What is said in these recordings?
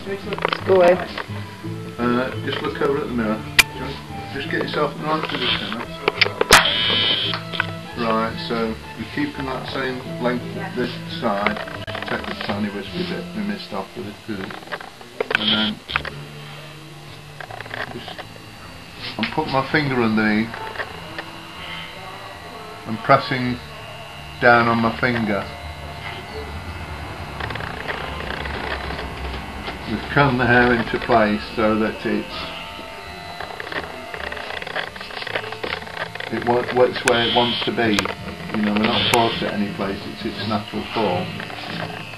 Go away. Just look over at the mirror. Just get yourself in the right position. Right, so we're keeping that same length this side. Just take the tiny wispy bit we missed off with the poo. And then I'm putting my finger underneath and pressing down on my finger. We've combed the hair into place so that it's where it wants to be. You know, we're not forced at any place, it's its natural form.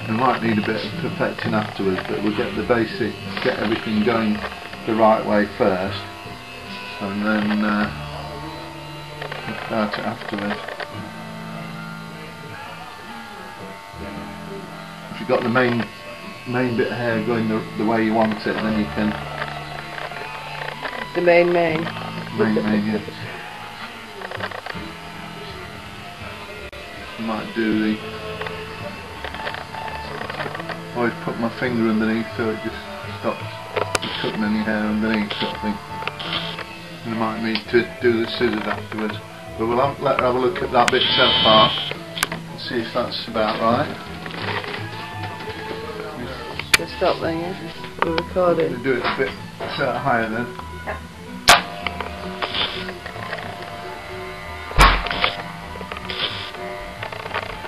We might need a bit of perfecting afterwards, but we'll get the basic, get everything going the right way first, and then start it afterwards. If you've got the main bit of hair going the way you want it, then you can... The main. Main, yeah. I might do the... always put my finger underneath so it just stops cutting any hair underneath, sort of thing. And I might need to do the scissors afterwards. But we'll let her have a look at that bit so far and see if that's about right. Just stop there, yeah? We're recording. We'll do it a bit higher then.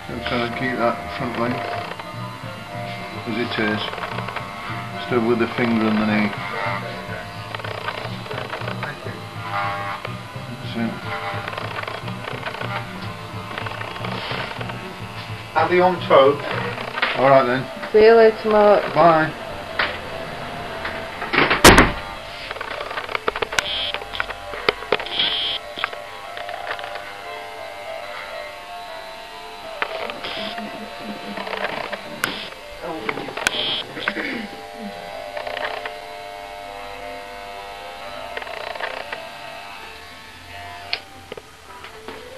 I'm trying to keep that front length as it is, still with the finger underneath. That's it. Are they on toe? Alright then. See you later, Mark. Bye.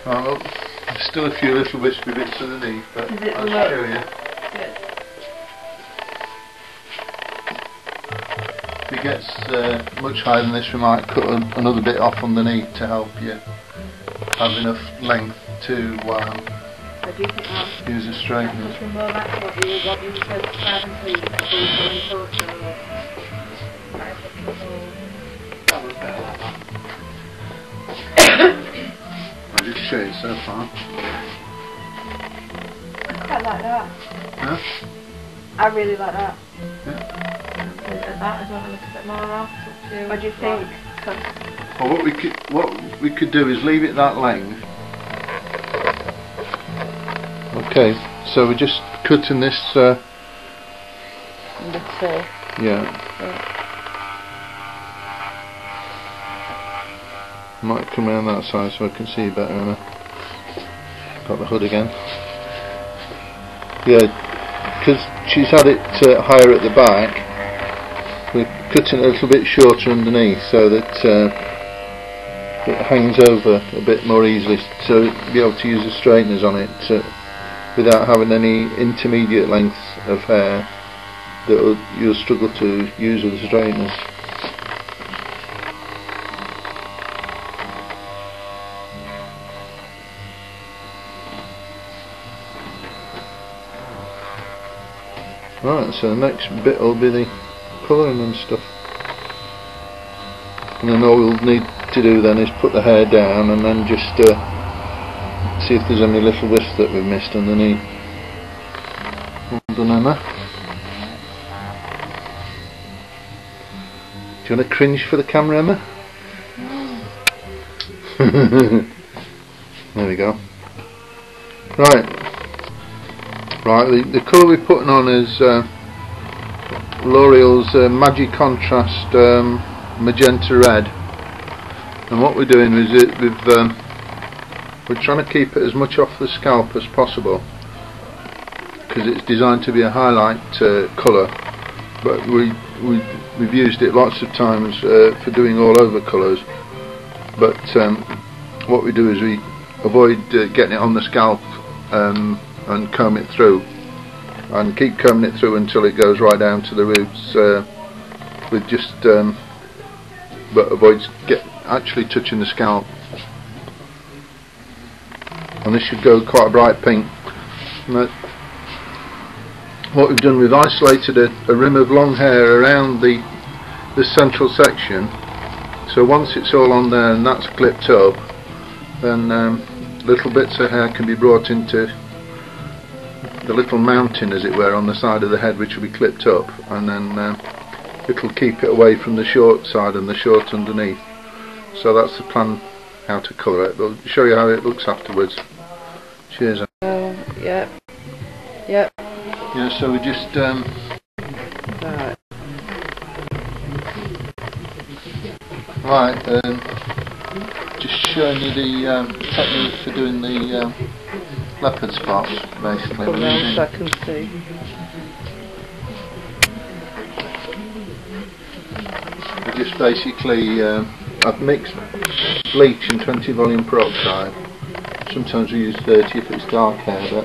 Right, well, there's still a few little wispy bits underneath, but I'll show you. If it gets much higher than this, we might cut another bit off underneath to help you have enough length to use a straightener. I'll just show you so far. I quite like that. Huh? I really like that. Yeah. That as well, a little bit more off. What do you think? Well, what we could do is leave it that length. Okay, so we're just cutting this. Yeah. Might come around that side so I can see better. And got the hood again. Yeah, because she's had it higher at the back. We're cutting it a little bit shorter underneath so that it hangs over a bit more easily, so you'll be able to use the straighteners on it without having any intermediate lengths of hair that you'll struggle to use with the straighteners. Right, so the next bit will be the colouring and stuff, and then all we'll need to do then is put the hair down and then just see if there's any little wisps that we've missed underneath. Well done, Emma. Do you want to cringe for the camera, Emma? There we go. Right, the colour we're putting on is L'Oreal's Magic Contrast Magenta Red, and what we're doing is we're trying to keep it as much off the scalp as possible because it's designed to be a highlight colour, but we've used it lots of times for doing all over colours, but what we do is we avoid getting it on the scalp and comb it through. and keep combing it through until it goes right down to the roots, with just but avoids actually touching the scalp. And this should go quite a bright pink. And what we've done, we've isolated a rim of long hair around the central section, so once it's all on there and that's clipped up, then little bits of hair can be brought into the little mountain, as it were, on the side of the head, which will be clipped up, and then it'll keep it away from the short side and the short underneath. So that's the plan, how to colour it, but I'll show you how it looks afterwards. Cheers. Yep. Yep. Yeah, so we just Right. just showing you the technique for doing the leopard spots, basically. Put round so I can see. We just basically, I've mixed bleach and 20 volume peroxide. Sometimes we use 30 if it's dark hair,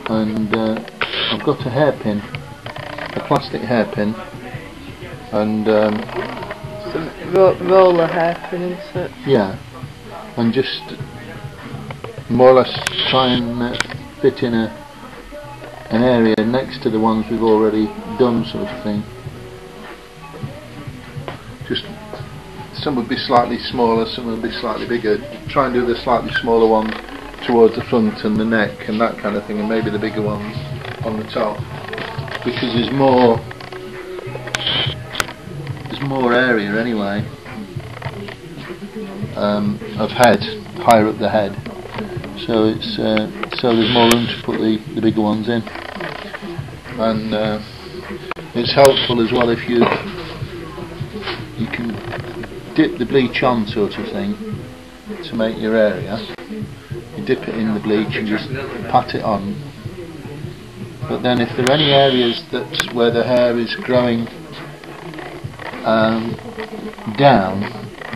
and I've got a hairpin, a plastic hairpin, and some roller hairpin, isn't it? yeah, and just more or less try and fit in an area next to the ones we've already done, sort of thing. Just some would be slightly smaller, some would be slightly bigger. Try and do the slightly smaller one towards the front and the neck and that kind of thing, and maybe the bigger ones on the top, because there's more area anyway of head higher up the head, so it's so there's more room to put the bigger ones in, and it's helpful as well if you can dip the bleach on, sort of thing, to make your area. You dip it in the bleach and just pat it on, but then if there are any areas where the hair is growing down,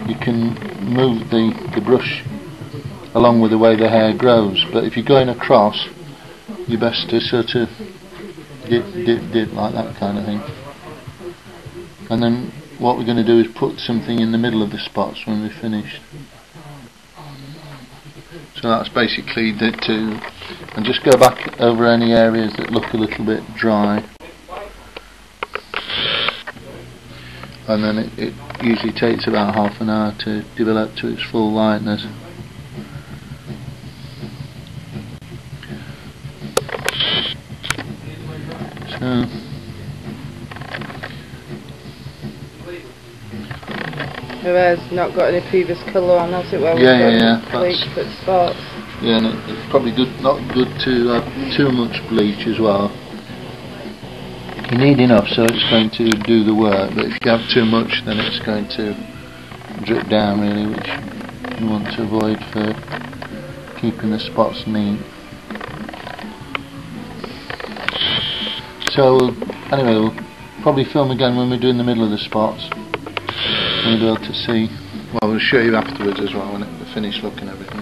you can move the brush along with the way the hair grows, but if you're going across, you're best to sort of dip like that kind of thing. And then what we're going to do is put something in the middle of the spots when we're finished. So that's basically and just go back over any areas that look a little bit dry, and then it usually takes about half an hour to develop to its full lightness. So Her hair's not got any previous colour on, has it? Yeah. Bleach for spots. Yeah, and it's probably not good to have too much bleach as well. You need enough so it's going to do the work, but if you have too much, then it's going to drip down, really, which you want to avoid for keeping the spots neat. So anyway, we'll probably film again when we're doing the middle of the spots, and we'll be able to see. Well, we'll show you afterwards as well when it's the finished look and everything.